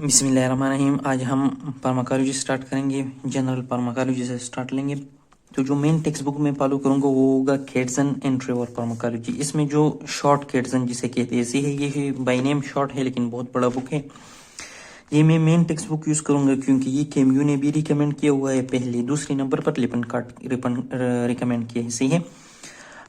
बिस्मिल्लाहिर्रहमानिर्रहीम। आज हम फार्माकोलॉजी स्टार्ट करेंगे, जनरल फार्माकोलॉजी से स्टार्ट लेंगे। तो जो मेन टेक्स्ट बुक में फॉलो करूंगा वो होगा केटसन एंट्री और फार्माकोलॉजी। इसमें जो शॉर्ट केटसन जिसे कहते हैं, ऐसे है, ये बाय नेम शॉर्ट है लेकिन बहुत बड़ा बुक है। ये मैं मेन टेक्स्ट बुक यूज करूंगा क्योंकि ये केम्यू ने भी रिकमेंड किया हुआ है, पहले दूसरे नंबर पर लिपनकॉट रिकमेंड किया है, सही है।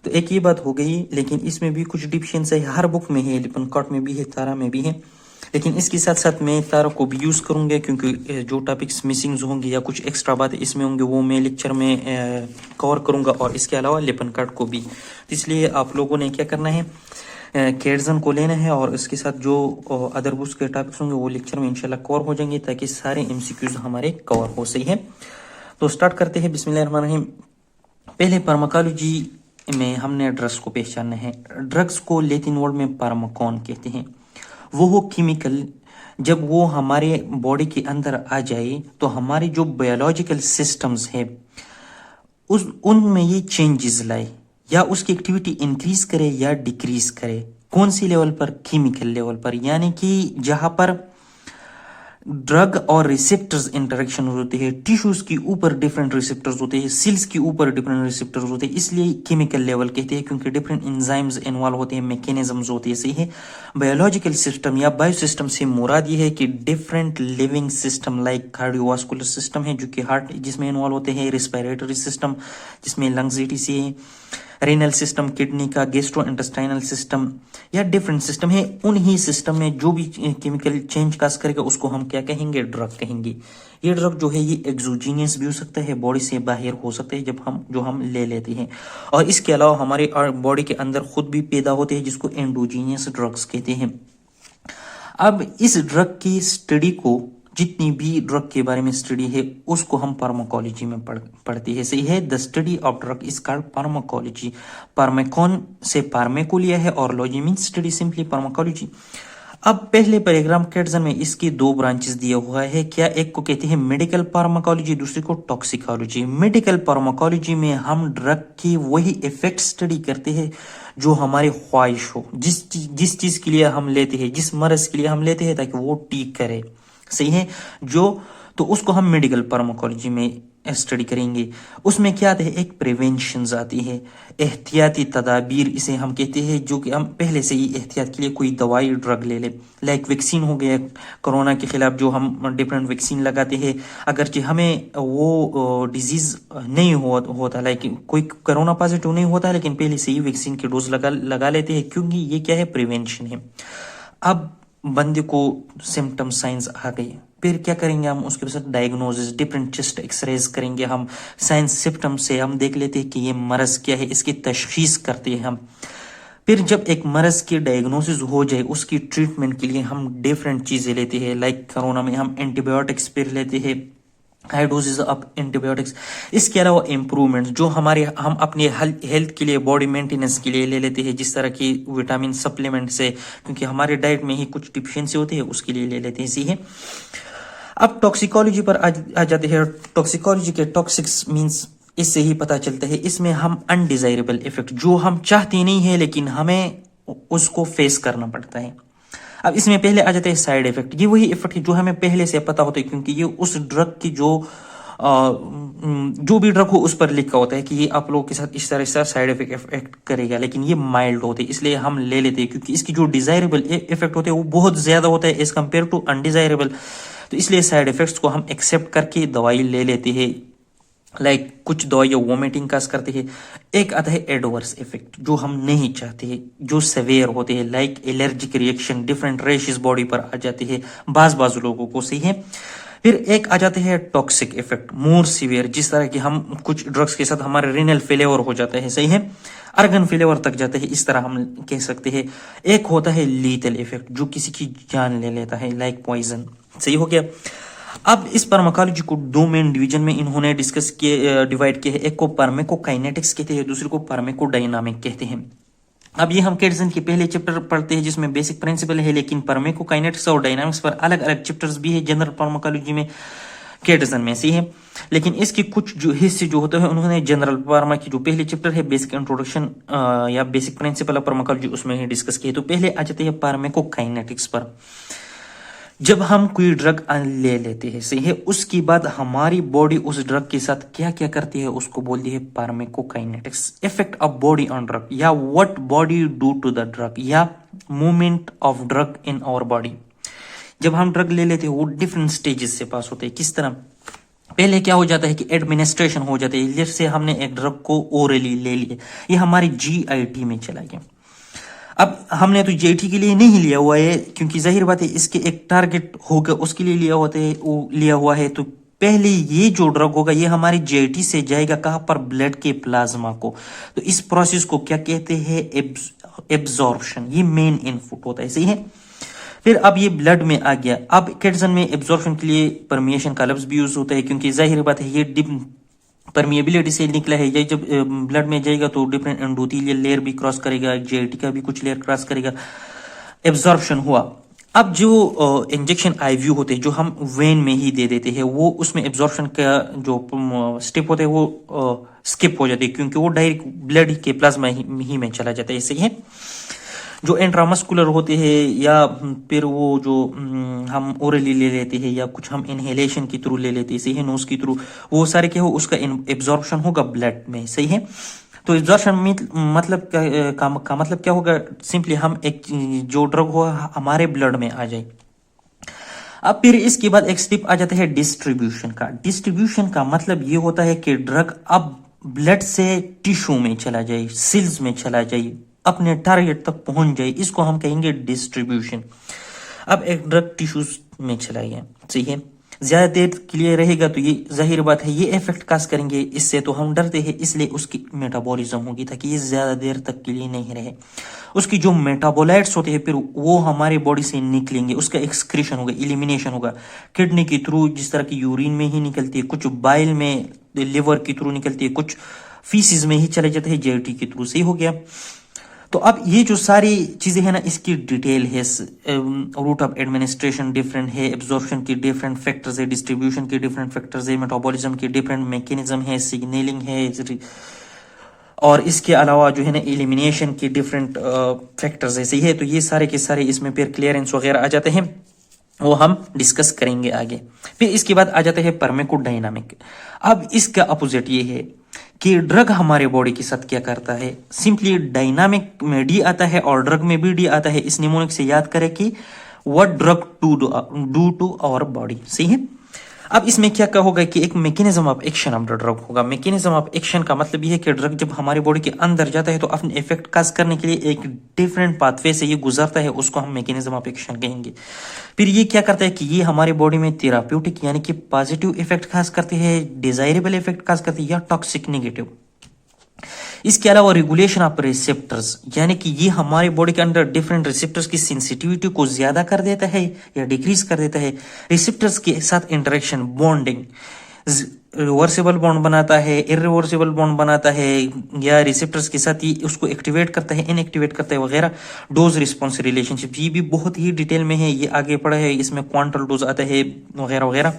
तो एक ये बात हो गई, लेकिन इसमें भी कुछ डिफिशियंसी है, हर बुक में है, लिपनकॉट में भी है, तारा में भी है। लेकिन इसके साथ साथ मैं तारा को भी यूज करूंगा क्योंकि जो टॉपिक्स मिसिंग होंगे या कुछ एक्स्ट्रा बातें इसमें होंगे वो मैं लेक्चर में कवर करूंगा, और इसके अलावा लिपनकॉट को भी। तो इसलिए आप लोगों ने क्या करना है, केटसन को लेना है और इसके साथ जो अदर बुक्स के टॉपिक्स होंगे वो लेक्चर में इंशाल्लाह कवर हो जाएंगे, ताकि सारे एमसीक्यूज हमारे कवर हो, सही है। तो स्टार्ट करते हैं, बिस्मिल्लाहिर्रहमानिर्रहीम। पहले फार्माकोलॉजी में हमने ड्रग्स को पहचानना है। ड्रग्स को लैटिन वर्ड में फार्माकोन कहते हैं। वो केमिकल जब वो हमारे बॉडी के अंदर आ जाए तो हमारे जो बायोलॉजिकल सिस्टम्स है उस उनमें ये चेंजेस लाए, या उसकी एक्टिविटी इंक्रीज करे या डिक्रीज करे। कौन सी लेवल पर? केमिकल लेवल पर, यानी कि जहां पर ड्रग और रिसेप्टर्स इंटरेक्शन होते हैं, टिश्यूज के ऊपर डिफरेंट रिसेप्टर्स होते हैं, सेल्स के ऊपर डिफरेंट रिसेप्टर्स होते हैं, इसलिए केमिकल लेवल कहते हैं, क्योंकि डिफरेंट एंजाइम्स इन्वॉल्व होते हैं, मैकेनिज्म्स होते हैं, सही है। बायोलॉजिकल सिस्टम या बायो सिस्टम से मुराद ये है कि different living system like cardiovascular system है जो कि हार्ट जिसमें इन्वॉल्व होते हैं, रिस्पिरेटरी सिस्टम जिसमें लंग्स एटीसी है, रेनल सिस्टम किडनी का, गेस्ट्रो इंटेस्टाइनल सिस्टम, या डिफरेंट सिस्टम है। उन ही सिस्टम में जो भी केमिकल चेंज काज करेगा उसको हम क्या कहेंगे? ड्रग कहेंगे। ये ड्रग जो है ये एक्सोजीनियस भी हो सकता है, बॉडी से बाहर हो सकता है जब हम ले लेते हैं, और इसके अलावा हमारे बॉडी के अंदर खुद भी पैदा होते हैं जिसको एंडोजीनियस ड्रग्स कहते हैं। अब इस ड्रग की स्टडी को, जितनी भी ड्रग के बारे में स्टडी है उसको हम फार्माकोलॉजी में पढ़ते हैं, सही है। The study of drug is called pharmacology. फार्माकोन से फार्मेको लिया है और logy mean study, simply pharmacology. अब पहले पैराग्राफ केटसन में इसकी दो ब्रांचेस दिया हुआ है, क्या? एक को कहते हैं मेडिकल फार्माकोलॉजी, दूसरे को टॉक्सिकोलॉजी। मेडिकल फार्माकोलॉजी में हम ड्रग की वही इफेक्ट स्टडी करते हैं जो हमारी ख्वाहिश हो, जिस चीज के लिए हम लेते हैं, जिस मर्ज के लिए हम लेते हैं, ताकि वो ठीक करे, सही है। तो उसको हम मेडिकल फार्माकोलॉजी में स्टडी करेंगे। उसमें क्या आते हैं? एक प्रिवेंशन आती है, एहतियाती तदाबीर इसे हम कहते हैं, जो कि हम पहले से ही एहतियात के लिए कोई दवाई ड्रग ले ले। लाइक वैक्सीन हो गया, कोरोना के खिलाफ जो हम डिफरेंट वैक्सीन लगाते हैं, अगरचे हमें वो डिजीज नहीं होता, लाइक कोई कोरोना पॉजिटिव नहीं होता, लेकिन पहले से ही वैक्सीन के डोज लगा लेते हैं, क्योंकि ये क्या है? प्रिवेंशन है। अब बंदे को सिम्टम साइंस आ गई, फिर क्या करेंगे हम? उसके साथ डायग्नोसिस, डिफरेंट चेस्ट एक्सरेज करेंगे हम, साइंस सिम्टम से हम देख लेते हैं कि ये मरज क्या है, इसकी तशखीस करते हैं हम। फिर जब एक मरज की डायग्नोसिस हो जाए उसकी ट्रीटमेंट के लिए हम डिफरेंट चीजें लेते हैं, लाइक कोरोना में हम एंटीबायोटिक्स फिर लेते हैं, हाई डोजेज ऑफ एंटीबायोटिक्स। इसके अलावा इम्प्रूवमेंट जो हम अपने हेल्थ के लिए, बॉडी मेंटेनेंस के लिए ले लेते हैं, जिस तरह की विटामिन सप्लीमेंट से, क्योंकि हमारे डाइट में ही कुछ डिफिशियंसी होती है, उसके लिए ले लेते हैं, सही है। अब टॉक्सिकोलॉजी पर आ जाते हैं। टॉक्सिकोलॉजी के टॉक्सिक्स मींस इससे ही पता चलता है, इसमें हम अनडिजायरेबल इफेक्ट जो हम चाहते नहीं है लेकिन हमें उसको फेस करना पड़ता है। अब इसमें पहले आ जाते हैं साइड इफेक्ट। ये वही इफेक्ट है जो हमें पहले से पता होता है, क्योंकि ये उस ड्रग की जो भी ड्रग हो उस पर लिखा होता है कि ये आप लोगों के साथ इस तरह साइड इफेक्ट करेगा, लेकिन ये माइल्ड होते हैं, इसलिए हम ले लेते हैं, क्योंकि इसकी जो डिजायरेबल इफेक्ट होते हैं वो बहुत ज्यादा होता है एज कम्पेयर टू अनडिजायरेबल। तो इसलिए साइड इफेक्ट्स को हम एक्सेप्ट करके दवाई ले लेते हैं, लाइक कुछ दवाइयाँ वोमिटिंग का करते हैं। एक आता है एडवर्स इफेक्ट जो हम नहीं चाहते हैं, जो सेवेयर होते हैं, like allergic reaction, different rashes body पर आ जाते हैं बाज लोगों को, सही है। फिर एक आ जाते हैं टॉक्सिक इफेक्ट, मोर सीवियर, जिस तरह की हम कुछ ड्रग्स के साथ हमारे रिनल फेलियर हो जाता है, सही है, अर्गन फेलियर तक जाते हैं, इस तरह हम कह सकते हैं। एक होता है लीथल इफेक्ट जो किसी की जान ले लेता है, लाइक पॉइजन, सही हो गया। अब इस फार्माकोलॉजी को दो मेन डिवीजन में इन्होंने डिस्कस किए, डिवाइड किया है। एक को फार्माकोकाइनेटिक्स कहते हैं, दूसरे को फार्माकोडायनामिक कहते हैं। अब ये हम केटसन के पहले चैप्टर पढ़ते हैं जिसमें बेसिक प्रिंसिपल है, लेकिन फार्माकोकाइनेटिक्स और डायनामिक्स पर अलग अलग चैप्टर्स भी है जनरल फार्माकोलॉजी में, केटसन में, सही है। लेकिन इसके कुछ जो हिस्से जो होते हैं उन्होंने जनरल फार्मा की जो पहले चैप्टर है बेसिक इंट्रोडक्शन या बेसिक प्रिंसिपल ऑफ फार्माकोलॉजी उसमें ही डिस्कस किए। तो पहले आ जाते हैं फार्माकोकाइनेटिक्स पर। जब हम कोई ड्रग ले लेते हैं, सही है, उसके बाद हमारी बॉडी उस ड्रग के साथ क्या क्या करती है उसको बोलती है pharmacokinetics, effect of body on drug, या what body do to the drug, या movement of drug in our body. जब हम ड्रग ले लेते हैं वो डिफरेंट स्टेजेस से पास होते हैं। किस तरह? पहले क्या हो जाता है कि एडमिनिस्ट्रेशन हो जाता है, जैसे हमने एक ड्रग को ओरली ले लिया, ये हमारी जीआईटी में चला गया। अब हमने तो जीआईटी के लिए नहीं लिया हुआ है, क्योंकि जाहिर बात है इसके एक टारगेट होगा, उसके लिए लिया हुआ है। तो पहले ये जो ड्रग होगा ये हमारी जीआईटी से जाएगा कहां पर? ब्लड के प्लाज्मा को। तो इस प्रोसेस को क्या कहते हैं? एब्जॉर्प्शन। ये मेन इनपुट होता है, सही है। फिर अब ये ब्लड में आ गया। अब किड्सन में एब्जॉर्प्शन के लिए परमिएशन का लफ्ज भी यूज होता है, क्योंकि जाहिर बात है ये परमिएबिलिटी से निकला है। ये जब ब्लड में जाएगा तो डिफरेंट एंडोथेलियल लेयर भी क्रॉस करेगा, जीआईटी का भी कुछ लेयर क्रॉस करेगा, एब्जॉर्प्शन हुआ। अब जो इंजेक्शन आईवी होते हैं जो हम वेन में ही दे देते हैं, वो उसमें एब्जॉर्प्शन का जो स्टेप होता है वो स्किप हो जाती है, क्योंकि वो डायरेक्ट ब्लड के प्लाज्मा ही में चला जाता है, सही है। जो इंट्रामस्कुलर होते हैं या फिर वो जो हम ओरली ले लेते हैं या कुछ हम इनहेलेशन के थ्रू ले लेते हैं, सही है, नोज के थ्रू, वो सारे क्या हो, उसका एब्जॉर्प्शन होगा ब्लड में, सही है। तो एब्जॉर्प्शन मतलब का मतलब क्या होगा? सिंपली हम एक जो ड्रग हो हमारे ब्लड में आ जाए। अब फिर इसके बाद एक स्टेप आ जाता है डिस्ट्रीब्यूशन का। डिस्ट्रीब्यूशन का मतलब ये होता है कि ड्रग अब ब्लड से टिश्यू में चला जाए, सेल्स में चला जाए, अपने टारगेट तक पहुंच जाए, इसको हम कहेंगे डिस्ट्रीब्यूशन। अब एक ड्रग टिश्यूज में चला गया, सही है, ज्यादा देर के लिए रहेगा तो ये जाहिर बात है ये इफेक्ट काज करेंगे, इससे तो हम डरते हैं, इसलिए उसकी मेटाबॉलिज्म होगी ताकि ये ज्यादा देर तक के लिए नहीं रहे। उसकी जो मेटाबोलाइट्स होते हैं फिर वो हमारे बॉडी से निकलेंगे, उसका एक्सक्रीशन होगा, इलिमिनेशन होगा किडनी के थ्रू, जिस तरह की यूरिन में ही निकलती है, कुछ बाइल में, लिवर के थ्रू निकलती है, कुछ फीसिस में ही चले जाते हैं, जेटी के थ्रू, सही हो गया। तो अब ये जो सारी चीजें हैं ना, इसकी डिटेल है, रूट ऑफ एडमिनिस्ट्रेशन डिफरेंट है, एब्जॉर्प्शन की डिफरेंट फैक्टर्स है, डिस्ट्रीब्यूशन के डिफरेंट फैक्टर्स है, मेटाबॉलिज्म के डिफरेंट मैकेनिज्म है, सिग्नलिंग है, और इसके अलावा जो है ना एलिमिनेशन के डिफरेंट फैक्टर्स है, सही है। तो ये सारे के सारे इसमें फिर क्लियरेंस वगैरह आ जाते हैं, वो हम डिस्कस करेंगे आगे। फिर इसके बाद आ जाते हैं फार्माकोडायनामिक। अब इसका अपोजिट ये है कि ड्रग हमारे बॉडी के साथ क्या करता है। सिंपली डायनामिक में डी आता है और ड्रग में भी डी आता है। इस निमोनिक से याद करें कि what drug do to our body, सही है। अब इसमें क्या होगा कि एक mechanism of action of the drug होगा। मैकेनिज्म ऑफ एक्शन का मतलब ये है कि ड्रग जब हमारे बॉडी के अंदर जाता है तो अपने इफेक्ट काज करने के लिए एक डिफरेंट पाथवे से ये गुजरता है, उसको हम मैकेनिज्म ऑफ एक्शन कहेंगे। फिर ये क्या करता है कि ये हमारे बॉडी में थेराप्यूटिक यानी कि पॉजिटिव इफेक्ट खास करते हैं, डिजायरेबल इफेक्ट खास करते हैं, या टॉक्सिक नेगेटिव। इसके अलावा रेगुलेशन ऑफ रिसेप्टर्स, यानी कि ये हमारे बॉडी के अंदर डिफरेंट रिसेप्टर्स की सेंसिटिविटी को ज्यादा कर देता है या डिक्रीज कर देता है। रिसेप्टर्स के साथ इंटरेक्शन, बॉन्डिंग, रिवर्सिबल बॉन्ड बनाता है, इरिवर्सिबल बॉन्ड बनाता है, या रिसेप्टर्स के साथ ही उसको एक्टिवेट करता है, इनएक्टिवेट करता है वगैरह। डोज रिस्पॉन्स रिलेशनशिप, ये भी बहुत ही डिटेल में है, ये आगे पढ़ा है, इसमें क्वांटल डोज आता है वगैरह वगैरह।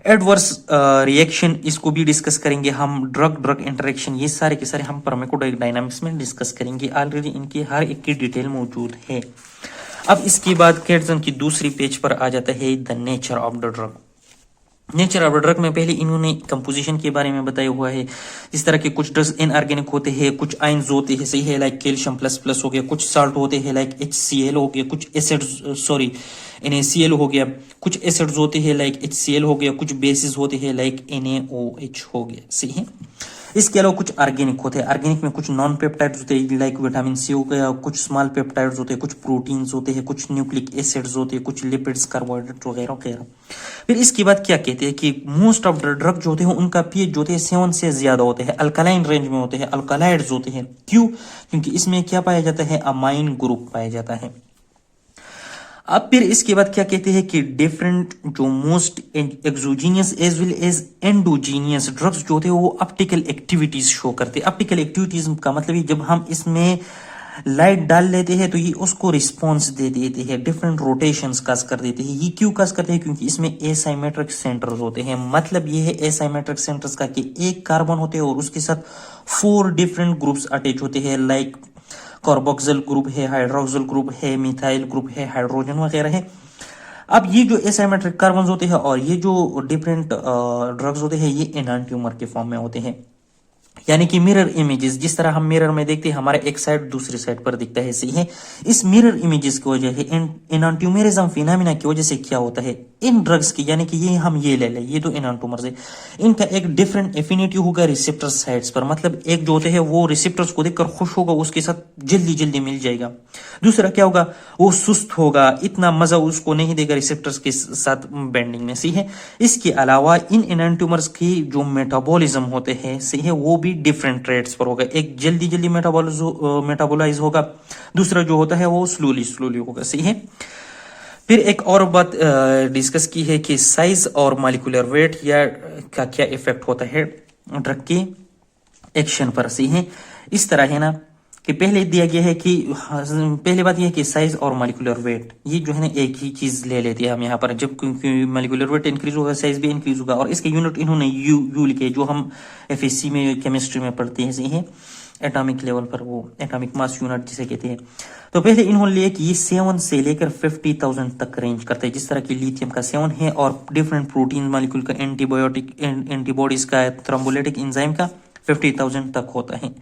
एडवर्स रिएक्शन, इसको भी डिस्कस करेंगे हम। ड्रग ड्रग इंटरेक्शन, ये सारे के सारे हम फार्माकोडायनामिक्स में डिस्कस करेंगे। ऑलरेडी इनकी हर एक की डिटेल मौजूद है। अब इसके बाद केटसन की दूसरी पेज पर आ जाता है the nature of the drug. Nature of the drug में पहले इन्होंने कंपोजिशन के बारे में बताया हुआ है। इस तरह के कुछ ड्रग्स इनऑर्गेनिक होते हैं, कुछ आयंस होते हैं, सही है, लाइक कैल्शियम प्लस प्लस हो गया, कुछ साल्ट होते हैं लाइक HCl हो गया, कुछ एसिड NaCl हो गया, कुछ एसिड्स होते हैं लाइक HCl हो गया, कुछ बेसिस होते हैं लाइक NaOH हो गया, सही है। इसके अलावा कुछ ऑर्गेनिक होते हैं। ऑर्गेनिक में कुछ नॉन पेप्टाइड्स होते हैं लाइक विटामिन C हो गया, कुछ स्मॉल पेप्टाइड्स होते हैं, कुछ प्रोटीन्स होते हैं, कुछ न्यूक्लिक एसिड्स होते हैं, कुछ लिपिड्स, कार्बोहाइड्रेट वगैरह वगैरह। फिर इसके बाद क्या कहते हैं कि मोस्ट ऑफ द ड्रग जो होते हैं उनका पीएच जो होते हैं 7 से ज्यादा होते हैं, अल्कालाइन रेंज में होते हैं, अल्कालाइड्स होते हैं। क्यों? क्योंकि इसमें क्या पाया जाता है, अमाइन ग्रुप पाया जाता है। अब फिर इसके बाद क्या कहते हैं कि डिफरेंट जो most exogenous as well as endogenous drugs जो होते हैं वो ऑप्टिकल एक्टिविटीज शो करते हैं। ऑप्टिकल एक्टिविटीज का मतलब है जब हम इसमें लाइट डाल लेते हैं तो ये उसको रिस्पॉन्स दे देते हैं, डिफरेंट रोटेशंस काज कर देते हैं। ये क्यों काज करते हैं? क्योंकि इसमें एसाइमेट्रिक सेंटर्स होते हैं। मतलब ये है एसाइमेट्रिक सेंटर्स का कि एक कार्बन होते हैं और उसके साथ 4 डिफरेंट ग्रुप्स अटैच होते हैं, लाइक कार्बोक्सिल ग्रुप है, हाइड्रोक्सिल ग्रुप है, मिथाइल ग्रुप है, हाइड्रोजन वगैरह है। अब ये जो एसिमेट्रिक कार्बन होते हैं और ये जो डिफरेंट ड्रग्स होते हैं ये एनांटियोमर के फॉर्म में होते हैं, यानी कि मिरर इमेजेस। जिस तरह हम मिरर में देखते हैं हमारा एक साइड दूसरी साइड पर दिखता है, सही है। इस मिरर इमेजेस की वजह से एनांटियोमेरिज्म फिनोमेना की वजह से क्या होता है इन ड्रग्स की, यानी कि ये हम ये ले लें, ये दो एनांटोमर्स है, इनका एक डिफरेंट एफिनिटी होगा रिसेप्टर साइड्स पर। मतलब एक जो होते हैं वो रिसेप्टर्स को देखकर खुश होगा, उसके साथ जल्दी जल्दी मिल जाएगा। दूसरा क्या होगा, वो सुस्त होगा, इतना मजा उसको नहीं देगा रिसेप्टर्स के साथ बेंडिंग में, सही है। इसके अलावा इन एनांटियोमर्स की जो मेटाबॉलिज्म होते हैं, सही है, वो भी डिफरेंट रेट्स पर होगा। एक जल्दी जल्दी मेटाबोलाइज होगा, दूसरा जो होता है वो स्लोली स्लोली होगा, सही है। फिर एक और बात डिस्कस की है कि साइज और मॉलिक्यूलर वेट या का क्या इफेक्ट होता है ड्रग के एक्शन पर, सही है। इस तरह है ना कि पहले दिया गया है कि पहले बात यह है कि साइज और मॉलिक्यूलर वेट ये जो है ना एक ही चीज ले लेते हैं हम यहाँ पर। जब क्योंकि मॉलिक्यूलर वेट इंक्रीज होगा साइज भी इंक्रीज होगा, और इसके यूनिट इन्होंने यू लिखे जो हम एफएससी में केमिस्ट्री में पढ़ते हैं, सही है, एटॉमिक लेवल पर, वो एटॉमिक मास यूनिट जिसे कहते हैं। तो पहले इन्होंने लिया कि ये 7 से लेकर 50,000 तक रेंज करते हैं, जिस तरह की लिथियम का 7 है और डिफरेंट प्रोटीन मॉलिक्यूल का एंटीबॉडीज का थ्रोम्बोलिटिक एंजाइम का 50,000 तक होता है।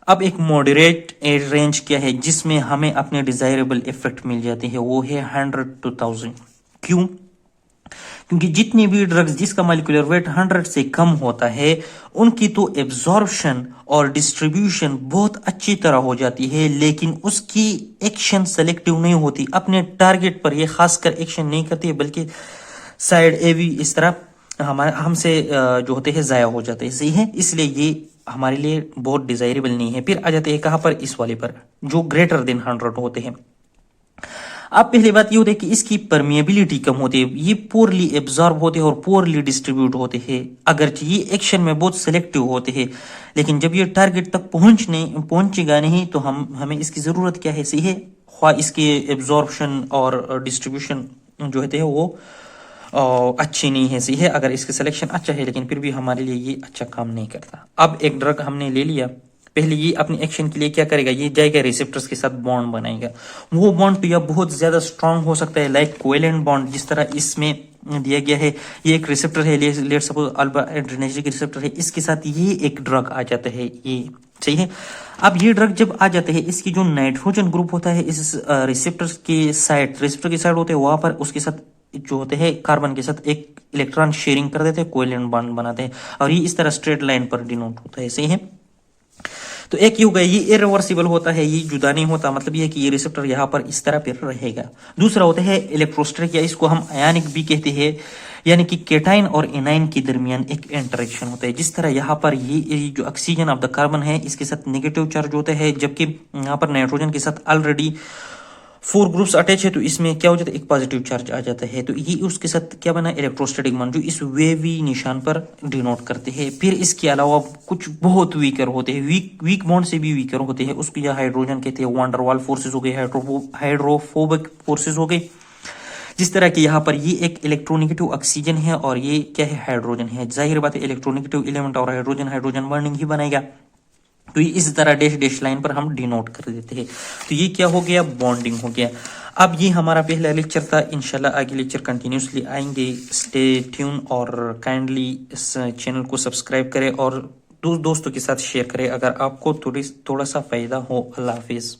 अब एक मॉडरेट रेंज क्या है जिसमें हमें अपने डिजायरेबल इफेक्ट मिल जाते हैं, वो है 100 to 1000। क्यों? क्योंकि जितनी भी ड्रग्स जिसका मॉलिक्यूलर वेट 100 से कम होता है उनकी तो एब्जॉर्प्शन और डिस्ट्रीब्यूशन बहुत अच्छी तरह हो जाती है, लेकिन उसकी एक्शन सेलेक्टिव नहीं होती, अपने टारगेट पर ये खासकर एक्शन नहीं करती है, बल्कि साइड ए भी इस तरह हमसे जो होते हैं जाया हो जाते हैं, सही है। इसलिए ये हमारे लिए बहुत डिजायरेबल नहीं है। फिर आ जाते हैं कहां पर, इस वाले पर जो ग्रेटर देन 100 होते हैं। अब पहली बात ये होती है कि इसकी परमिएबिलिटी कम होती है, ये पोरली एब्जॉर्ब होते हैं और पोरली डिस्ट्रीब्यूट होते हैं। अगरचे ये एक्शन में बहुत सिलेक्टिव होते हैं, लेकिन जब ये टारगेट तक पहुंचेगा नहीं तो हमें इसकी जरूरत क्या है, सही है, ख्वाह इसके एब्जॉर्प्शन और डिस्ट्रीब्यूशन जो होते हैं वो अच्छी नहीं है, सही है। अगर इसका सिलेक्शन अच्छा है लेकिन फिर भी हमारे लिए ये अच्छा काम नहीं करता। अब एक ड्रग हमने ले लिया, पहले ये अपने एक्शन के लिए क्या करेगा, ये जाएगा रिसेप्टर्स के साथ बॉन्ड बनाएगा। वो बॉन्ड तो या बहुत ज्यादा स्ट्रांग हो सकता है, लाइक कोवेलेंट बॉन्ड जिस तरह इसमें दिया गया है। ये एक रिसेप्टर है, let suppose alpha adrenergic receptor है, इसके साथ ये एक ड्रग आ जाता है, ये सही है। अब ये ड्रग जब आ जाते हैं, इसकी जो नाइट्रोजन ग्रुप होता है इस रिसेप्टर के साइड होते हैं, वहां पर उसके साथ जो होते हैं कार्बन के साथ एक इलेक्ट्रॉन शेयरिंग कर देते हैं, कोवेलेंट बॉन्ड बनाते हैं, और ये इस तरह स्ट्रेट लाइन पर डिनोट होता है, सही है। तो एक ही हो गया, ये इरिवर्सिबल होता है, ये जुदा नहीं होता, मतलब ये कि ये रिसेप्टर यहाँ पर इस तरह फिर रहेगा। दूसरा होता है इलेक्ट्रोस्टैटिक, या इसको हम आयनिक भी कहते हैं, यानी कि केटाइन और एनाइन के दरमियान एक इंटरेक्शन होता है। जिस तरह यहाँ पर ये जो ऑक्सीजन ऑफ द कार्बन है इसके साथ नेगेटिव चार्ज होता है, जबकि यहाँ पर नाइट्रोजन के साथ ऑलरेडी 4 ग्रुप्स अटैच है, तो इसमें क्या हो जाता है, एक पॉजिटिव चार्ज आ जाता है। तो ये उसके साथ क्या बना, इलेक्ट्रोस्टैटिक बॉन्ड, जो इस वेवी निशान पर डिनोट करते हैं। फिर इसके अलावा कुछ बहुत वीकर होते हैं, वीक बॉन्ड से भी वीकर होते हैं, उसको या हाइड्रोजन कहते हैं, वांडरवाल फोर्सेस हो गए, हाइड्रोफोबिक फोर्सेस हो गए। जिस तरह की यहाँ पर ये एक इलेक्ट्रोनेगेटिव ऑक्सीजन है और ये क्या है, हाइड्रोजन है। जाहिर बात है इलेक्ट्रोनेगेटिव एलिमेंट और हाइड्रोजन बर्निंग ही बनाएगा, तो इस तरह डैश लाइन पर हम डिनोट कर देते हैं। तो ये क्या हो गया, बॉन्डिंग हो गया। अब ये हमारा पहला लेक्चर था, इंशाल्लाह आगे लेक्चर कंटिन्यूसली आएंगे। स्टे ट्यून और काइंडली इस चैनल को सब्सक्राइब करें और दोस्तों के साथ शेयर करें अगर आपको थोड़ा सा फायदा हो। अल्लाह हाफिज।